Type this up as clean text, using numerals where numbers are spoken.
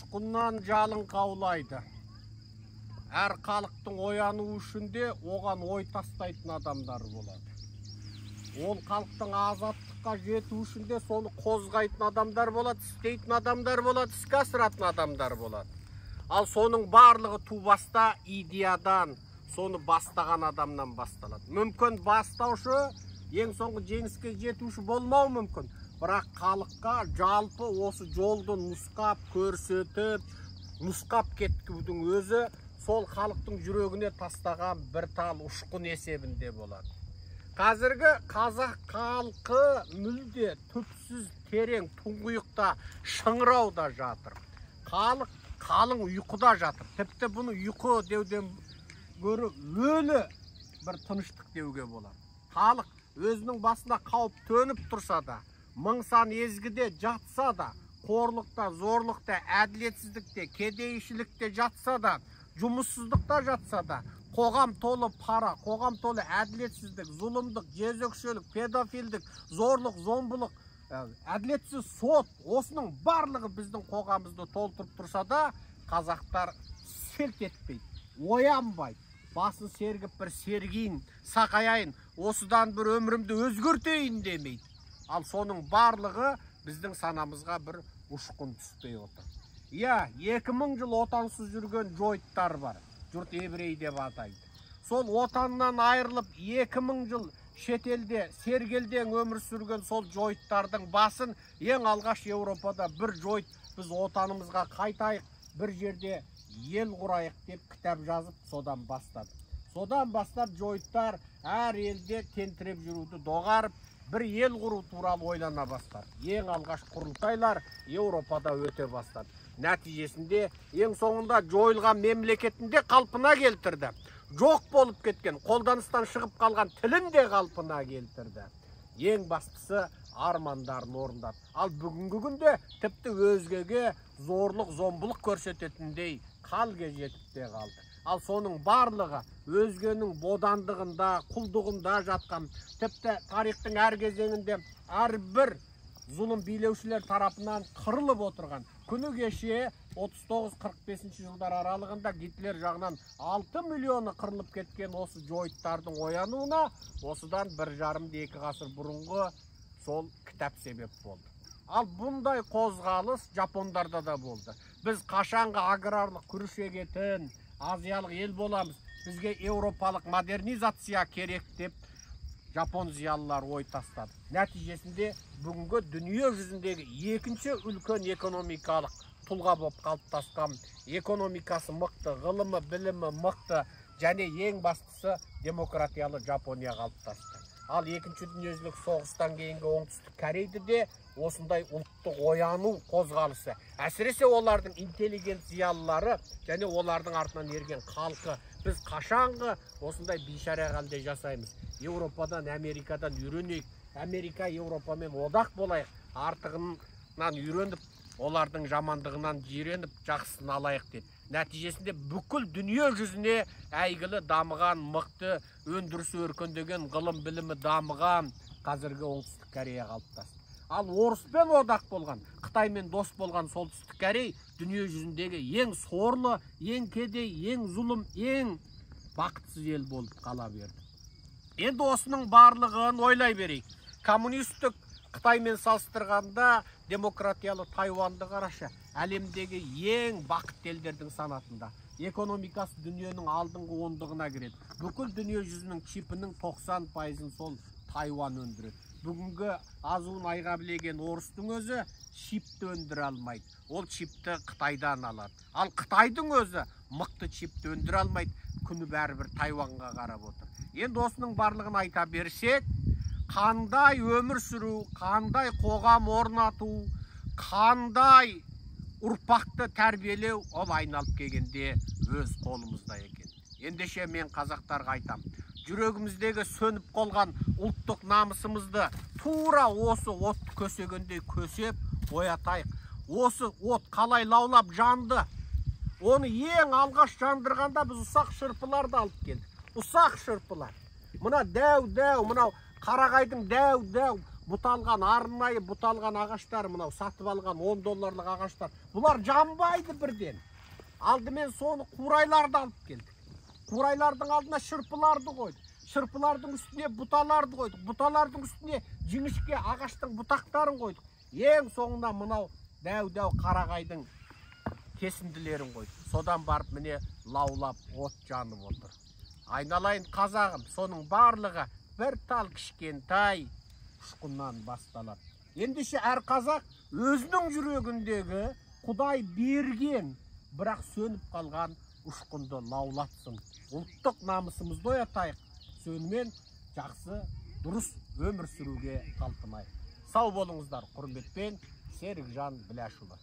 Ұшқыннан жалын қаулайды. Әр халықтың ояну үшін де оған ой тастайтын адамдар болады. Ол халықтың азаттыққа жету үшін де соны қозғайтын адамдар болады, істейтін адамдар болады, іске асыратын адамдар болады. Ал соның барлығы тубаста идеядан, соны бастаған адамнан басталады. Мүмкін бастаушы ең соңғы жеңіске жетуші болмау мүмкін. Бірақ халыққа жалпы осы жолды нұсқап, көрсетіп, нұсқап кеткізудің өзі сол халықтың жүрегіне тастаған бір тал ұшқын есебінде болады. Қазіргі қазақ халқы мүлде түпсіз терең тұңғиықта шыңырауда жатыр. Халық қалың ұйқыда жатыр. Тіпті бұны ұйқы деуден гөрі өлі бір тыныштық деуге болады. Халық өзінің басына қауіп төніп тұрса да, мың сан езгіде жатса да, қорлықта, зорлықта, әділетсіздікте, кедейшілікте жатса да, жұмыссыздықта жатса да, қоғам толы пара, қоғам толы әділетсіздік, зұлымдық, жезөкшелік, педофилдік, зорлық, зомбылық, әділетсіз сот, осының барлығы біздің қоғамымызды толтырып тұрса да, қазақтар селт етпейді, оянбайды, басын сергіп бір сергейін, сақаяйын, осыдан бір өмірімді өзгертейін демейді. Ал соның барлығы біздің санамызға бір ұшқын түспей отыр. 2000 жыл отансыз жүрген жойыттар бар. Жұрт еврей деп атайды. Сол отаннан айырылып 2000 жыл шетелде, сергелден өмір сүрген сол жойыттардың басын ең алғаш Еуропада бір жойыт біз отанымызға қайтайық, бір жерде ел құрайық деп кітап жазып, содан бастады. Содан бастап жойыттар әр елде тентіреп жүруді доғарып, бір ел құру туралы ойлана бастады. Ең алғаш құрылтайлар Еуропада өте бастады. Нәтижесінде ең соңында жойылған мемлекетінде қалпына келтірді. Жоқ болып кеткен, қолданыстан шығып қалған тілін де қалпына келтірді. Ең бастысы армандарын орындады. Ал бүгінгі күнде тіпті өзгеге зорлық, зомбылық көрсететіндей халге жетіп те қалды. Ал соның барлығы өзгенің бодандығында, құлдығында жатқан, тіпті тарихтың әр кезеңінде әрбір зұлым билеушілер тарапынан қырылып отырған. Күні кеше 39-45 жылдар аралығында Гитлер жағынан 6 миллионы қырылып кеткен осы жойыттардың оянуына осыдан 1,5-2 ғасыр бұрынғы сол кітап себеп болды. Ал бұндай қозғалыс жапондарда да болды. Біз қашанғы аграрлық күріш егетін азиялық ел боламыз, бізге еуропалық модернизация керек деп жапон зиялылар ой тастады. Нәтижесінде бүгінгі дүние жүзіндегі екінші үлкен экономикалық тұлға болып қалыптасқан, экономикасы мықты, ғылымы, білімі мықты, және ең бастысы демократиялы Жапония қалыптасты. Ал екінші дүниежүзілік соғыстан кейінгі оңтүстік Корейде де осындай ұлттық ояну қозғалысы, әсіресе олардың интеллигент зиялылары және олардың артынан ерген халқы, біз қашанғы осындай бейшара халде жасаймыз. Еуропадан, Америкадан үйренейік, Америка Еуропамен одақ болайық, артығынан үйреніп, олардың жамандығынан жиреніп, жақсысын алайық деп. Нәтижесінде бүкіл дүние жүзіне әйгілі дамыған, мықты, өндірісі өркендеген, ғылым білімі дамыған қазіргі оңтүстік Корея қалыптасты. Ал орыспен одақ болған, Қытаймен дос болған солтүстік Корей дүние жүзіндегі ең сорлы, ең кедей, ең зұлым, ең бақытсыз ел болып қала берді. Енді осының барлығын ойлай берейік. Коммунистік Қытаймен салыстырғанда демократиялы Тайваньды қарашы, әлемдегі ең бақытты елдердің санатында. Экономикасы дүниенің алдыңғы ондығына кіреді. Бүкіл дүние жүзінің чипінің 90%-ын сол Тайвань өндіреді. Бүгінгі азуын айға білеген орыстың өзі чипті өндіре алмайды. Ол чипті Қытайдан алады. Ал Қытайдың өзі мықты чипті өндіре алмайды. Күні бәрібір Тайваньға қарап отыр. Енді осының барлығын айта берсек, қандай өмір сүру, қандай қоғам орнату, қандай ұрпақты тәрбиелеу, ол айналып келгенде өз қолымызда екен. Ендеше мен қазақтарға айтам, жүрегіміздегі сөніп қалған ұлттық намысымызды тура осы отты көсегендей көсеп оятайық. Осы от қалай лаулап жанды, оны ең алғаш жандырғанда біз ұсақ шырпыларды алып келдік. Ұсақ шырпылар. Мына дәу, мынау қарағайдың дәу, бұталған, арнайы бұталған ағаштар, мынау сатып алған $10 ағаштар. Бұлар жанбайды бірден. Алдымен соны қурайларды алып келдік. Қурайлардың алдына шырпыларды қойдық. Шырпылардың үстіне бұталарды қойдық. Бұталардың үстіне жіңішке ағаштың бұтақтарын қойдық. Ең соңында мынау дәу-дәу қарағайдың кесінділерін қойдық. Содан барып міне лаулап от жанып отыр. Айналайын қазағым, соның барлығы бір тал кішкентай ұшқыннан басталады. Ендеше әр қазақ өзінің жүрегіндегі Құдай берген, бірақ сөніп қалған ұшқынды лаулатсын. Ұлттық намысымызды оятайық. Сонымен жақсы, дұрыс өмір сүруге талпынайық. Сау болыңыздар, құрметпен Серікжан Біләшұлы.